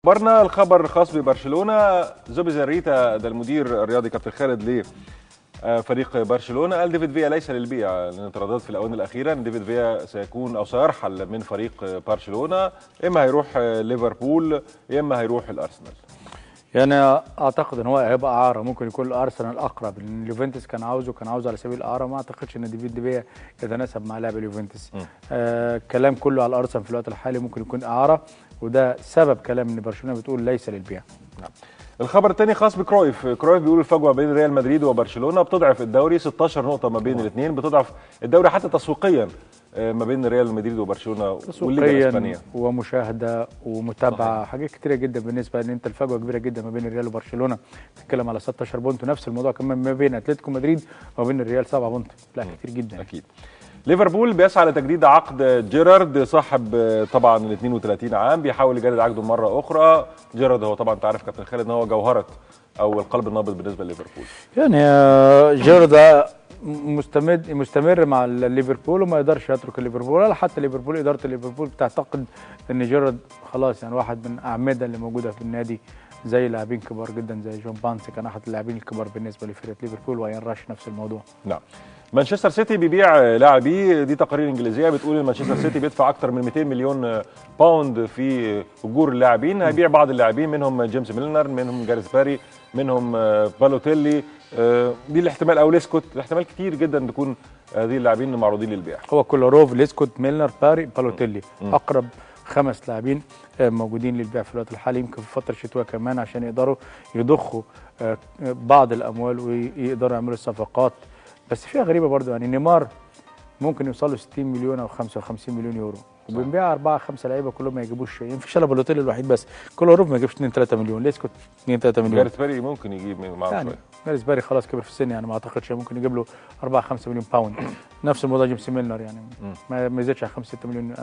خبرنا الخبر الخاص ببرشلونه. زوبي زاريتا ده المدير الرياضي كابتن خالد لفريق برشلونه قال ديفيد فيا ليس للبيع، لان اعتراضات في الاونه الاخيره ان ديفيد فيا سيكون او سيرحل من فريق برشلونه، اما هيروح ليفربول يا اما هيروح الارسنال. يعني اعتقد ان هو هيبقى اعاره، ممكن يكون الارسنال اقرب، لان اليوفنتوس كان عاوزه على سبيل الاعاره. ما اعتقدش ان ديفيد فيا يتناسب مع لاعب اليوفنتوس. الكلام كله على الارسنال في الوقت الحالي ممكن يكون اعاره، وده سبب كلام ان برشلونه بتقول ليس للبيع. نعم. الخبر الثاني خاص بكرويف بيقول الفجوه بين ريال مدريد وبرشلونه بتضعف الدوري، 16 نقطه ما بين الاثنين، بتضعف الدوري حتى تسويقيا ما بين ريال مدريد وبرشلونه والليجا الاسبانيه، ومشاهده ومتابعه. صحيح. حاجات كتيره جدا بالنسبه ان انت الفجوه كبيره جدا ما بين الريال وبرشلونه، بتتكلم على 16 بونت، ونفس الموضوع كمان ما بين اتلتيكو مدريد وما بين الريال 7 بونت. لا كتير جدا اكيد. ليفربول بيسعى لتجديد عقد جيرارد صاحب طبعا ال 32 عام، بيحاول يجدد عقده مره اخرى. جيرارد هو طبعا انت عارف كابتن خالد ان هو جوهره او القلب النابض بالنسبه لليفربول. يعني جيرارد مستمر مع ليفربول وما يقدرش يترك ليفربول، ولا حتى ليفربول اداره ليفربول بتعتقد ان جيرارد خلاص يعني واحد من الاعمده اللي موجوده في النادي، زي لاعبين كبار جدا زي جون بانسي كان احد اللاعبين الكبار بالنسبه لفرقه ليفربول، وايان راش نفس الموضوع. نعم. مانشستر سيتي بيبيع لاعبيه، دي تقارير انجليزيه بتقول ان مانشستر سيتي بيدفع اكثر من 200 مليون باوند في اجور اللاعبين، هيبيع بعض اللاعبين منهم جيمس ميلنر، منهم جاريث باري، منهم بالوتيلي، دي الاحتمال، او ليسكوت، الاحتمال كتير جدا تكون هذه اللاعبين معروضين للبيع. هو كولاروف، ليسكوت، ميلنر، باري، بالوتيلي، اقرب 5 لاعبين موجودين للبيع في الوقت الحالي، يمكن في فتره الشتويه كمان عشان يقدروا يضخوا بعض الاموال ويقدروا يعملوا صفقات. بس فيها غريبه برضو، يعني نيمار ممكن يوصلوا 60 مليون او 55 مليون يورو، وبنبيع 4 5 لعيبه كلهم ما يجيبوش شيء، ينفع شاله بالوتيل الوحيد بس. كولاروف ما يجيبش 2 3 مليون، ليسكوت 2 3 مليون. جاريث باري ممكن يجيب معاه يعني شويه. جاريث باري خلاص كبر في السن، يعني ما اعتقدش ممكن يجيب له 4 5 مليون باوند. نفس الموضوع جيمس ميلنر، يعني ما يزيدش على 5 6 مليون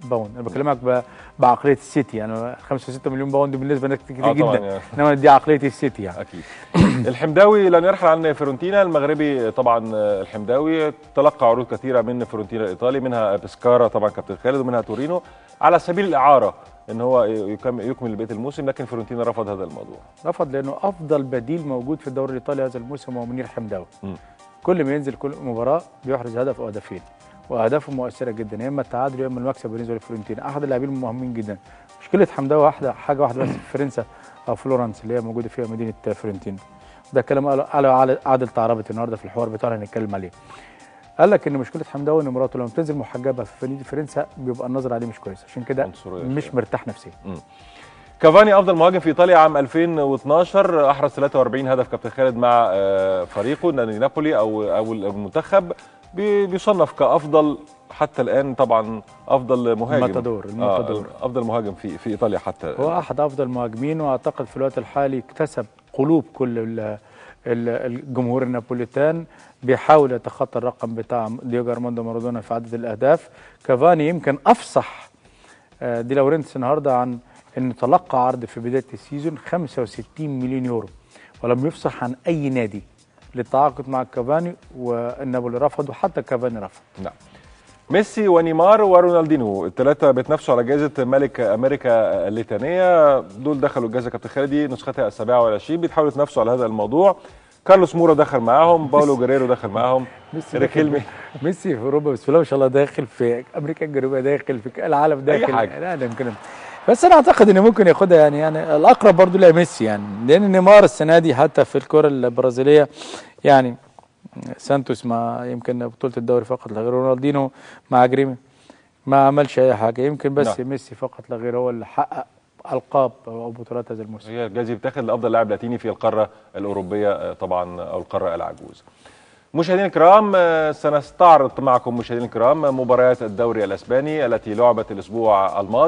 باوند. انا بكلمك بعقليه السيتي، يعني 5 6 مليون باوند بالنسبه لناس كتير جدا، انما دي عقليه السيتي يعني. اكيد. الحمداوي لن يرحل عن فيورنتينا، المغربي طبعا. الحمداوي تلقى عروض كثيره من فيورنتينا الايطالي، منها بسكارا طبعا كابتن خالد، ومنها تورينو على سبيل الاعاره ان هو يكمل بقيه الموسم، لكن فيورنتينا رفض هذا الموضوع. رفض لانه افضل بديل موجود في الدوري الايطالي هذا الموسم هو منير حمداوي. كل ما ينزل كل مباراه بيحرز هدف او هدفين، واهدافه مؤثره جدا، يا اما التعادل يا اما المكسب بالنسبه لفيورنتينا. احد اللاعبين المهمين جدا. مشكله حمداوي حاجه واحده بس في فرنسا او فلورنس اللي هي موجوده فيها مدينه فيورنتينا. ده كلام على عادل تعربت النهارده في الحوار بتاعنا هنتكلم عليه. قال لك ان مشكله حمداوي ان مراته لما بتنزل محجبه في نادي فرنسا بيبقى النظر عليه مش كويس، عشان كده مش مرتاح نفسيا. كافاني افضل مهاجم في ايطاليا عام 2012، احرز 43 هدف كابتن خالد مع فريقه نادي نابولي او المنتخب، بيصنف كافضل حتى الان طبعا، افضل مهاجم الماتادور افضل مهاجم في ايطاليا حتى. هو احد افضل المهاجمين، واعتقد في الوقت الحالي اكتسب قلوب كل الجمهور النابوليتان، بيحاول يتخطى الرقم بتاع دييغو ارماندو مارادونا في عدد الاهداف. كافاني يمكن افصح دي لورنتس النهارده عن انه تلقى عرض في بدايه السيزون 65 مليون يورو، ولم يفصح عن اي نادي للتعاقد مع كافاني، والنابولي رفض وحتى كافاني رفض. نعم. ميسي ونيمار ورونالدينو الثلاثه بيتنافسوا على جائزه ملك امريكا اللاتينيه، دول دخلوا الجائزه كابتن خالد دي نسختها ال27، بيتحاولوا يتنافسوا على هذا الموضوع. كارلوس مورا دخل معاهم، باولو جيريرو دخل معاهم، ريكيلمي. ميسي في اوروبا بسم الله ما شاء الله داخل، في امريكا الجنوبيه داخل، في العالم داخل، اي حاجه. لا ده يمكن، بس انا اعتقد انه ممكن ياخدها، يعني الاقرب برضه لميسي، يعني لان نيمار السنه دي حتى في الكره البرازيليه يعني سانتوس ما يمكن بطوله الدوري فقط لا غير، رونالدينو مع جريمي ما عملش اي حاجه، يمكن بس ميسي فقط لا غير هو اللي حقق القاب او بطولات هذا الموسم. هي الجائزه بتاخد لافضل لاعب لاتيني في القاره الاوروبيه طبعا، او القاره العجوز. مشاهدينا الكرام، سنستعرض معكم مشاهدينا الكرام مباريات الدوري الاسباني التي لعبت الاسبوع الماضي.